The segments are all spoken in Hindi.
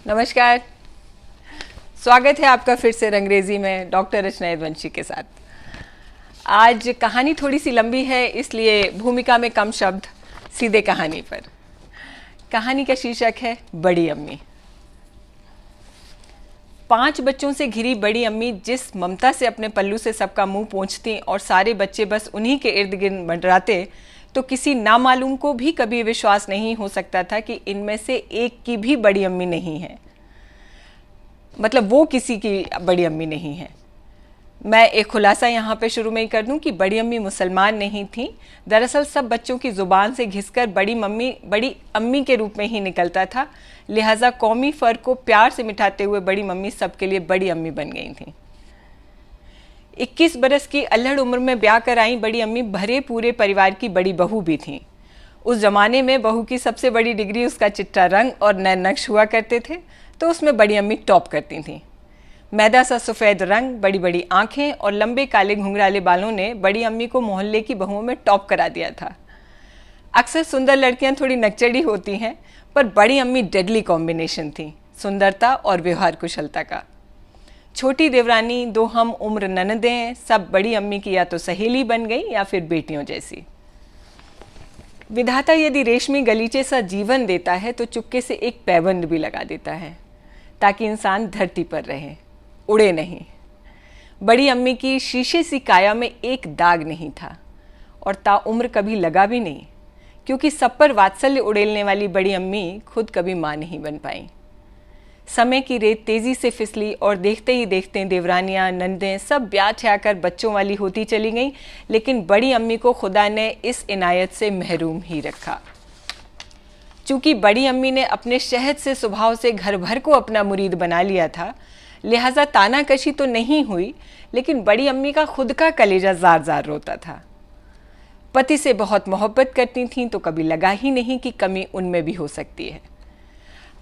नमस्कार, स्वागत है आपका फिर से रंगरेजी में डॉक्टर रचना यदुवंशी के साथ। आज कहानी थोड़ी सी लंबी है, इसलिए भूमिका में कम शब्द, सीधे कहानी पर। कहानी का शीर्षक है बड़ी अम्मी। 5 बच्चों से घिरी बड़ी अम्मी जिस ममता से अपने पल्लू से सबका मुंह पोंछती और सारे बच्चे बस उन्हीं के इर्द गिर्द मंडराते, तो किसी नामालूम को भी कभी विश्वास नहीं हो सकता था कि इनमें से एक की भी बड़ी अम्मी नहीं है। मतलब वो किसी की बड़ी अम्मी नहीं है। मैं एक खुलासा यहाँ पे शुरू में ही कर दूं कि बड़ी अम्मी मुसलमान नहीं थी। दरअसल सब बच्चों की ज़ुबान से घिसकर बड़ी अम्मी के रूप में ही निकलता था, लिहाजा कौमी फ़र्क को प्यार से मिटाते हुए बड़ी मम्मी सबके लिए बड़ी अम्मी बन गई थी। 21 बरस की अल्हड़ उम्र में ब्याह कर आई बड़ी अम्मी भरे पूरे परिवार की बड़ी बहू भी थी। उस जमाने में बहू की सबसे बड़ी डिग्री उसका चिट्टा रंग और नए नक्श हुआ करते थे, तो उसमें बड़ी अम्मी टॉप करती थीं। मैदा सा सफ़ेद रंग, बड़ी बड़ी आंखें और लंबे काले घुंघराले बालों ने बड़ी अम्मी को मोहल्ले की बहुओं में टॉप करा दिया था। अक्सर सुंदर लड़कियां थोड़ी नकचड़ी होती हैं, पर बड़ी अम्मी डेडली कॉम्बिनेशन थी सुंदरता और व्यवहार कुशलता का। छोटी देवरानी, 2 हम उम्र ननदें, सब बड़ी अम्मी की या तो सहेली बन गई या फिर बेटियों जैसी। विधाता यदि रेशमी गलीचे सा जीवन देता है तो चुपके से एक पैबंद भी लगा देता है, ताकि इंसान धरती पर रहे, उड़े नहीं। बड़ी अम्मी की शीशे सी काया में एक दाग नहीं था और ताउम्र कभी लगा भी नहीं, क्योंकि सब पर वात्सल्य उड़ेलने वाली बड़ी अम्मी खुद कभी माँ नहीं बन पाई। समय की रेत तेजी से फिसली और देखते ही देखते देवरानियां, नंदें सब ब्याह ठहकर बच्चों वाली होती चली गईं, लेकिन बड़ी अम्मी को खुदा ने इस इनायत से महरूम ही रखा। चूंकि बड़ी अम्मी ने अपने शहद से स्वभाव से घर भर को अपना मुरीद बना लिया था, लिहाजा तानाकशी तो नहीं हुई, लेकिन बड़ी अम्मी का खुद का कलेजा जार जार रोता था। पति से बहुत मोहब्बत करती थीं, तो कभी लगा ही नहीं कि कमी उनमें भी हो सकती है।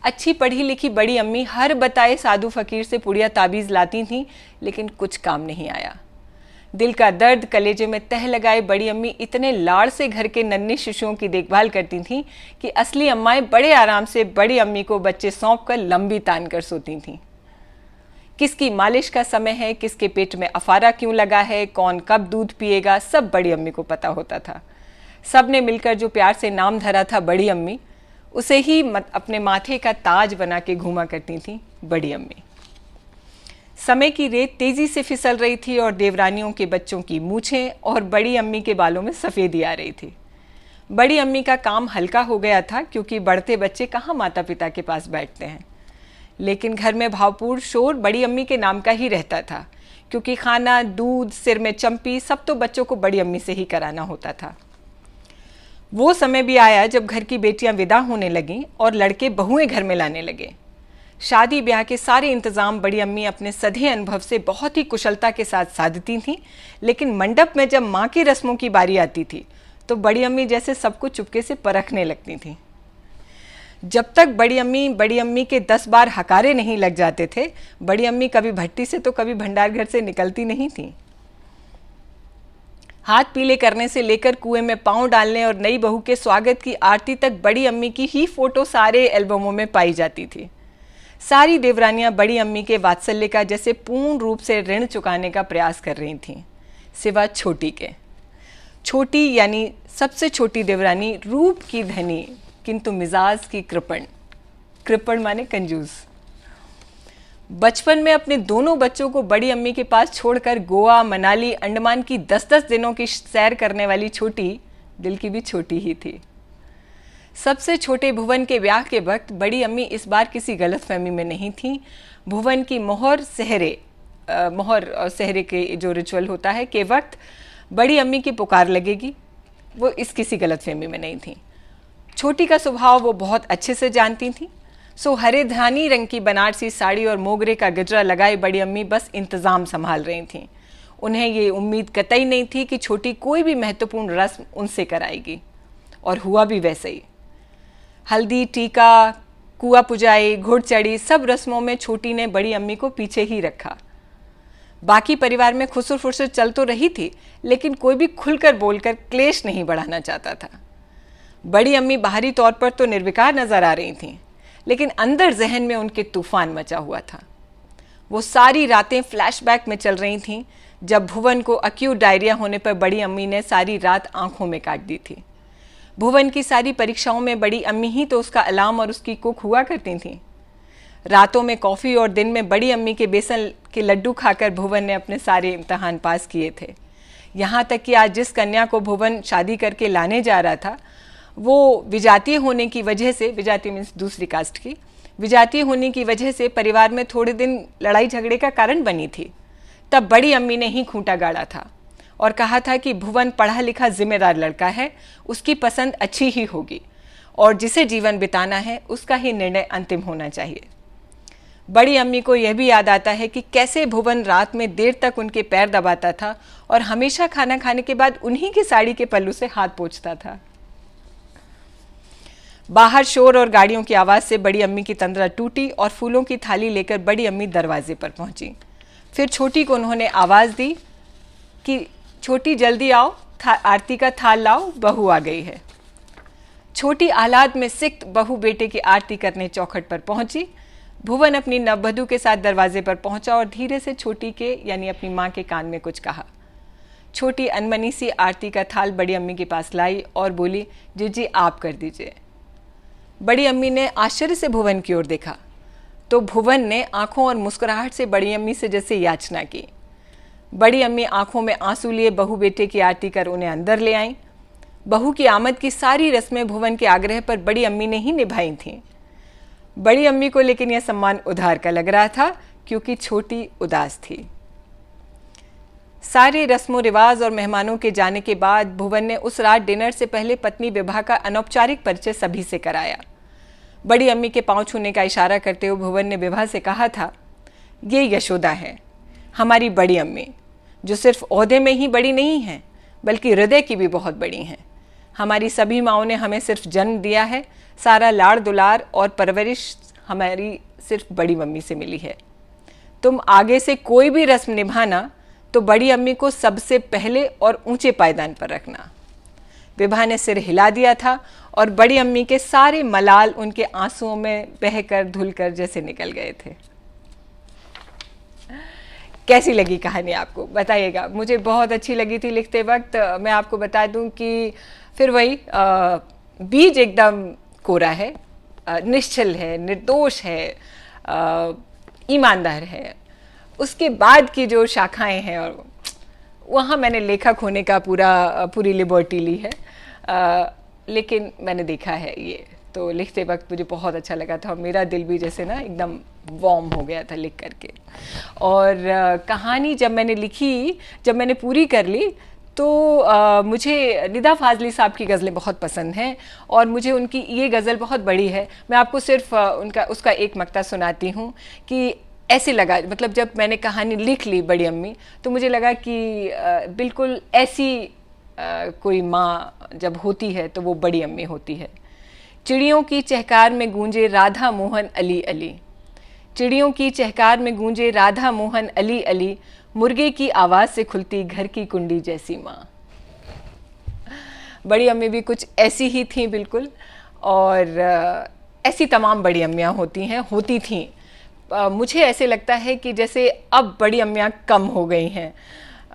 अच्छी पढ़ी लिखी बड़ी अम्मी हर बताए साधु फकीर से पुड़िया ताबीज़ लाती थीं, लेकिन कुछ काम नहीं आया। दिल का दर्द कलेजे में तह लगाए बड़ी अम्मी इतने लाड़ से घर के नन्हे शिशुओं की देखभाल करती थीं कि असली अम्माएं बड़े आराम से बड़ी अम्मी को बच्चे सौंप कर लंबी तान कर सोती थीं। किसकी मालिश का समय है, किसके पेट में अफारा क्यों लगा है, कौन कब दूध पिएगा, सब बड़ी अम्मी को पता होता था। सब ने मिलकर जो प्यार से नाम धरा था बड़ी अम्मी, उसे ही अपने माथे का ताज बना के घूमा करती थी बड़ी अम्मी। समय की रेत तेजी से फिसल रही थी और देवरानियों के बच्चों की मूछें और बड़ी अम्मी के बालों में सफ़ेदी आ रही थी। बड़ी अम्मी का काम हल्का हो गया था, क्योंकि बढ़ते बच्चे कहाँ माता पिता के पास बैठते हैं। लेकिन घर में भावपूर्ण शोर बड़ी अम्मी के नाम का ही रहता था, क्योंकि खाना, दूध, सिर में चंपी सब तो बच्चों को बड़ी अम्मी से ही कराना होता था। वो समय भी आया जब घर की बेटियां विदा होने लगीं और लड़के बहुएं घर में लाने लगे। शादी ब्याह के सारे इंतज़ाम बड़ी अम्मी अपने सधे अनुभव से बहुत ही कुशलता के साथ साधती थीं, लेकिन मंडप में जब माँ की रस्मों की बारी आती थी तो बड़ी अम्मी जैसे सबको चुपके से परखने लगती थीं। जब तक बड़ी अम्मी के 10 बार हकारे नहीं लग जाते थे, बड़ी अम्मी कभी भट्टी से तो कभी भंडार घर से निकलती नहीं थी। हाथ पीले करने से लेकर कुएं में पांव डालने और नई बहू के स्वागत की आरती तक बड़ी अम्मी की ही फोटो सारे एल्बमों में पाई जाती थी। सारी देवरानियां बड़ी अम्मी के वात्सल्य का जैसे पूर्ण रूप से ऋण चुकाने का प्रयास कर रही थीं, सिवा छोटी के। छोटी यानी सबसे छोटी देवरानी रूप की धनी, किंतु मिजाज की कृपण माने कंजूस। बचपन में अपने दोनों बच्चों को बड़ी अम्मी के पास छोड़कर गोवा, मनाली, अंडमान की 10-10 दिनों की सैर करने वाली छोटी दिल की भी छोटी ही थी। सबसे छोटे भुवन के ब्याह के वक्त बड़ी अम्मी इस बार किसी गलतफहमी में नहीं थी। भुवन की मोहर और सेहरे के जो रिचुअल होता है के वक्त बड़ी अम्मी की पुकार लगेगी, वो इस किसी गलतफहमी में नहीं थी। छोटी का स्वभाव वो बहुत अच्छे से जानती थी, सो हरे धानी रंग की बनारसी साड़ी और मोगरे का गजरा लगाए बड़ी अम्मी बस इंतज़ाम संभाल रही थीं। उन्हें ये उम्मीद कतई नहीं थी कि छोटी कोई भी महत्वपूर्ण रस्म उनसे कराएगी, और हुआ भी वैसे ही। हल्दी, टीका, कुआ पुजाई, घुड़ चढ़ी, सब रस्मों में छोटी ने बड़ी अम्मी को पीछे ही रखा। बाकी परिवार में खुसर फुसर चल तो रही थी, लेकिन कोई भी खुलकर बोलकर क्लेश नहीं बढ़ाना चाहता था। बड़ी अम्मी बाहरी तौर पर तो निर्विकार नजर आ रही थीं, लेकिन अंदर जहन में उनके तूफान मचा हुआ था। वो सारी रातें फ्लैशबैक में चल रही थीं जब भुवन को एक्यूट डायरिया होने पर बड़ी अम्मी ने सारी रात आंखों में काट दी थी। भुवन की सारी परीक्षाओं में बड़ी अम्मी ही तो उसका अलार्म और उसकी कुक हुआ करती थीं। रातों में कॉफ़ी और दिन में बड़ी अम्मी के बेसन के लड्डू खाकर भुवन ने अपने सारे इम्तहान पास किए थे। यहाँ तक कि आज जिस कन्या को भुवन शादी करके लाने जा रहा था वो विजातीय होने की वजह से, विजातीय मीन्स दूसरी कास्ट की, विजातीय होने की वजह से परिवार में थोड़े दिन लड़ाई झगड़े का कारण बनी थी। तब बड़ी अम्मी ने ही खूंटा गाड़ा था और कहा था कि भुवन पढ़ा लिखा जिम्मेदार लड़का है, उसकी पसंद अच्छी ही होगी और जिसे जीवन बिताना है उसका ही निर्णय अंतिम होना चाहिए। बड़ी अम्मी को यह भी याद आता है कि कैसे भुवन रात में देर तक उनके पैर दबाता था और हमेशा खाना खाने के बाद उन्हीं की साड़ी के पल्लू से हाथ पोंछता था। बाहर शोर और गाड़ियों की आवाज़ से बड़ी अम्मी की तंद्रा टूटी और फूलों की थाली लेकर बड़ी अम्मी दरवाजे पर पहुंची। फिर छोटी को उन्होंने आवाज़ दी कि छोटी जल्दी आओ, आरती का थाल लाओ, बहू आ गई है। छोटी आह्लाद में सिक्त बहू बेटे की आरती करने चौखट पर पहुंची। भुवन अपनी नववधू के साथ दरवाजे पर पहुंचा और धीरे से छोटी के यानी अपनी माँ के कान में कुछ कहा। छोटी अनमनी सी आरती का थाल बड़ी अम्मी के पास लाई और बोली, जीजी आप कर दीजिए। बड़ी अम्मी ने आश्चर्य से भुवन की ओर देखा तो भुवन ने आंखों और मुस्कुराहट से बड़ी अम्मी से जैसे याचना की। बड़ी अम्मी आंखों में आंसू लिए बहू बेटे की आरती कर उन्हें अंदर ले आईं। बहू की आमद की सारी रस्में भुवन के आग्रह पर बड़ी अम्मी ने ही निभाई थीं। बड़ी अम्मी को लेकिन यह सम्मान उधार का लग रहा था क्योंकि छोटी उदास थी। सारे रस्मों रिवाज और मेहमानों के जाने के बाद भुवन ने उस रात डिनर से पहले पत्नी विभा का अनौपचारिक परिचय सभी से कराया। बड़ी अम्मी के पांव छूने का इशारा करते हुए भुवन ने विभा से कहा था, ये यशोदा है, हमारी बड़ी अम्मी, जो सिर्फ ओहदे में ही बड़ी नहीं हैं बल्कि हृदय की भी बहुत बड़ी हैं। हमारी सभी माँओं ने हमें सिर्फ जन्म दिया है, सारा लाड़ दुलार और परवरिश हमारी सिर्फ बड़ी मम्मी से मिली है। तुम आगे से कोई भी रस्म निभाना तो बड़ी अम्मी को सबसे पहले और ऊंचे पायदान पर रखना। विभा ने सिर हिला दिया था और बड़ी अम्मी के सारे मलाल उनके आंसुओं में बहकर धुलकर जैसे निकल गए थे। कैसी लगी कहानी आपको बताइएगा। मुझे बहुत अच्छी लगी थी लिखते वक्त। मैं आपको बता दूं कि फिर वही बीज एकदम कोरा है, निश्चल है, निर्दोष है, ईमानदार है। उसके बाद की जो शाखाएं हैं और वहाँ मैंने लेखक होने का पूरी लिबर्टी ली है, लेकिन मैंने देखा है ये तो लिखते वक्त मुझे बहुत अच्छा लगा था और मेरा दिल भी जैसे ना एकदम वार्म हो गया था लिख करके। और कहानी जब मैंने लिखी, जब मैंने पूरी कर ली तो मुझे निदा फाजली साहब की गज़लें बहुत पसंद हैं और मुझे उनकी ये गज़ल बहुत बड़ी है। मैं आपको सिर्फ उसका एक मक्ता सुनाती हूँ कि ऐसे लगा, मतलब जब मैंने कहानी लिख ली बड़ी अम्मी तो मुझे लगा कि बिल्कुल ऐसी कोई माँ जब होती है तो वो बड़ी अम्मी होती है। चिड़ियों की चहकार में गूंजे राधा मोहन अली अली, चिड़ियों की चहकार में गूंजे राधा मोहन अली अली, मुर्गे की आवाज़ से खुलती घर की कुंडी जैसी माँ। बड़ी अम्मी भी कुछ ऐसी ही थी बिल्कुल, और ऐसी तमाम बड़ी अम्मियाँ होती थीं। मुझे ऐसे लगता है कि जैसे अब बड़ी अम्मियाँ कम हो गई हैं।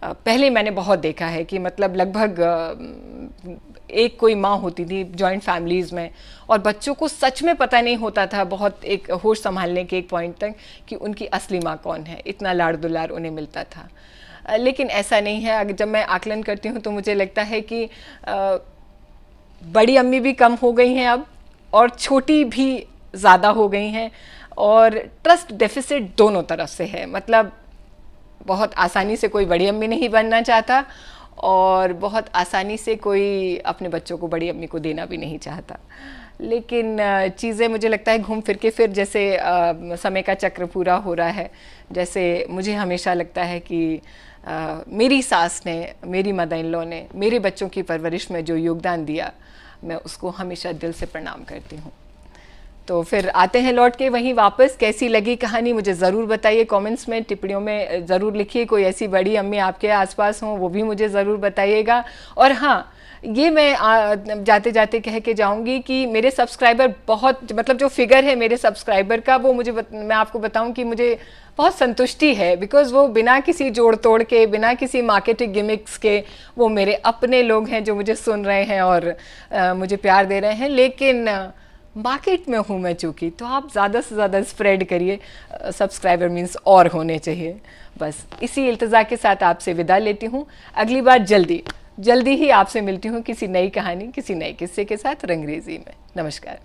पहले मैंने बहुत देखा है कि मतलब लगभग एक कोई माँ होती थी जॉइंट फैमिलीज़ में और बच्चों को सच में पता नहीं होता था बहुत एक होश संभालने के एक पॉइंट तक कि उनकी असली माँ कौन है, इतना लाड़ दुलार उन्हें मिलता था। लेकिन ऐसा नहीं है। अगर जब मैं आकलन करती हूँ तो मुझे लगता है कि बड़ी अम्मी भी कम हो गई हैं अब और छोटी भी ज़्यादा हो गई हैं और ट्रस्ट डेफिसिट दोनों तरफ से है। मतलब बहुत आसानी से कोई बड़ी अम्मी नहीं बनना चाहता और बहुत आसानी से कोई अपने बच्चों को बड़ी अम्मी को देना भी नहीं चाहता। लेकिन चीज़ें मुझे लगता है घूम फिर के फिर जैसे समय का चक्र पूरा हो रहा है। जैसे मुझे हमेशा लगता है कि मेरी सास ने, मेरी मदर इन लॉ ने मेरे बच्चों की परवरिश में जो योगदान दिया, मैं उसको हमेशा दिल से प्रणाम करती हूँ। तो फिर आते हैं लौट के वहीं वापस। कैसी लगी कहानी मुझे ज़रूर बताइए, कमेंट्स में, टिप्पणियों में ज़रूर लिखिए। कोई ऐसी बड़ी अम्मी आपके आसपास हों वो भी मुझे ज़रूर बताइएगा। और हाँ, ये मैं जाते जाते कह के जाऊंगी कि मेरे सब्सक्राइबर बहुत, मतलब जो फिगर है मेरे सब्सक्राइबर का, वो मुझे मैं आपको बताऊं कि मुझे बहुत संतुष्टि है, बिकॉज वो बिना किसी जोड़ तोड़ के, बिना किसी मार्केटिंग गिमिक्स के, वो मेरे अपने लोग हैं जो मुझे सुन रहे हैं और मुझे प्यार दे रहे हैं। लेकिन मार्केट में हूँ मैं चूँकि, तो आप ज़्यादा से ज़्यादा स्प्रेड करिए, सब्सक्राइबर मीन्स और होने चाहिए। बस इसी इल्तजा के साथ आपसे विदा लेती हूँ। अगली बार जल्दी ही आपसे मिलती हूँ किसी नई कहानी, किसी नए किस्से के साथ रंगरेजी में। नमस्कार।